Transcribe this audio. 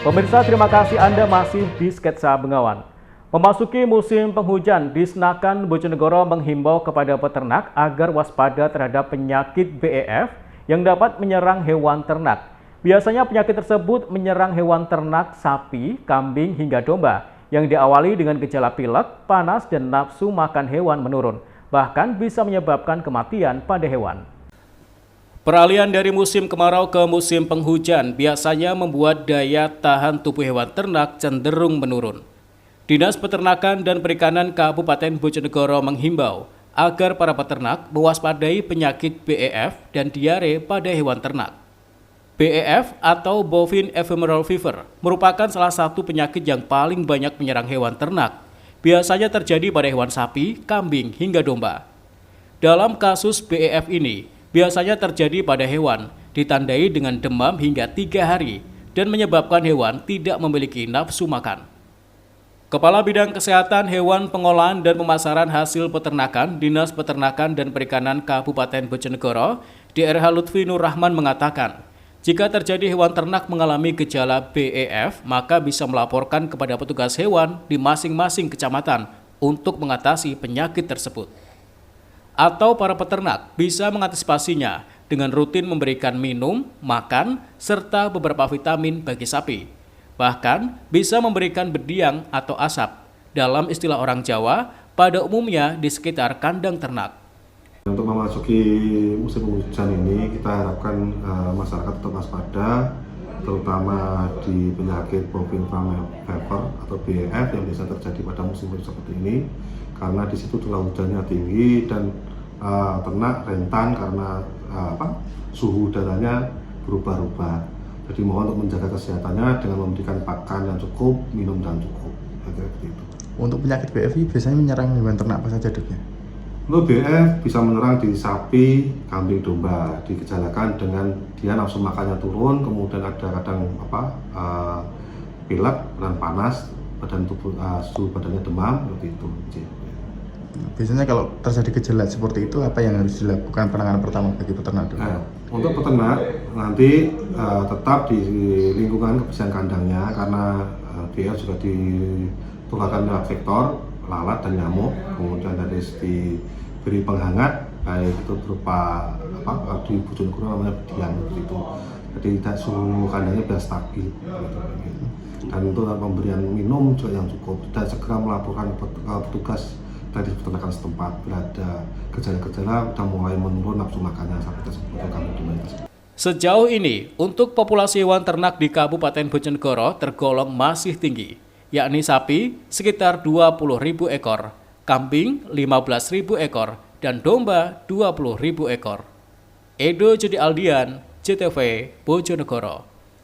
Pemirsa, terima kasih Anda masih di Sketsa Bengawan. Memasuki musim penghujan, Disnakan Bojonegoro menghimbau kepada peternak agar waspada terhadap penyakit BEF yang dapat menyerang hewan ternak. Biasanya penyakit tersebut menyerang hewan ternak sapi, kambing, hingga domba yang diawali dengan gejala pilek, panas, dan nafsu makan hewan menurun. Bahkan bisa menyebabkan kematian pada hewan. Peralihan dari musim kemarau ke musim penghujan biasanya membuat daya tahan tubuh hewan ternak cenderung menurun. Dinas Peternakan dan Perikanan Kabupaten Bojonegoro menghimbau agar para peternak mewaspadai penyakit BEF dan diare pada hewan ternak. BEF atau Bovine Ephemeral Fever merupakan salah satu penyakit yang paling banyak menyerang hewan ternak. Biasanya terjadi pada hewan sapi, kambing, hingga domba. Dalam kasus BEF ini, biasanya terjadi pada hewan, ditandai dengan demam hingga 3 hari, dan menyebabkan hewan tidak memiliki nafsu makan. Kepala Bidang Kesehatan Hewan Pengolahan dan Pemasaran Hasil Peternakan, Dinas Peternakan dan Perikanan Kabupaten Bojonegoro, DRH Lutfi Nur Rahman mengatakan, jika terjadi hewan ternak mengalami gejala BEF, maka bisa melaporkan kepada petugas hewan di masing-masing kecamatan untuk mengatasi penyakit tersebut. Atau para peternak bisa mengantisipasinya dengan rutin memberikan minum, makan, serta beberapa vitamin bagi sapi. Bahkan bisa memberikan bediang atau asap, dalam istilah orang Jawa, pada umumnya di sekitar kandang ternak. Untuk memasuki musim hujan ini, kita harapkan masyarakat tetap waspada, terutama di penyakit Bovine Ephemeral Fever atau BEF yang bisa terjadi pada musim hujan seperti ini, karena di situ curah hujannya tinggi dan ternak rentan karena suhu udaranya berubah-ubah. Jadi mohon untuk menjaga kesehatannya dengan memberikan pakan yang cukup, minum dan cukup. Seperti itu. Untuk penyakit BEF biasanya menyerang hewan ternak apa saja, Dok? Untuk BEF bisa menyerang di sapi, kambing, domba. Digejalakan dengan dia nafsu makannya turun, kemudian ada kadang pilek dan panas, badan tubuh suhu badannya demam, seperti itu. Biasanya kalau terjadi gejala seperti itu, apa yang harus dilakukan penanganan pertama bagi peternak? Untuk peternak nanti tetap di lingkungan kebersihan kandangnya, karena dia juga ditularkan lewat vektor, lalat dan nyamuk. Kemudian dari diberi penghangat, baik itu berupa di Bojonegoro namanya bediang itu. Jadi suhu kandangnya biar stabil. Gitu. Dan untuk pemberian minum juga yang cukup, dan segera melaporkan petugas dari peternakan setempat bila ada gejala-gejala sudah mulai menurun nafsu makannya sampai tersebut kami dimana. Sejauh ini, untuk populasi hewan ternak di Kabupaten Bojonegoro tergolong masih tinggi, yakni sapi sekitar 20.000 ekor, kambing 15.000 ekor, dan domba 20.000 ekor. Edo Judi Aldian, JTV Bojonegoro.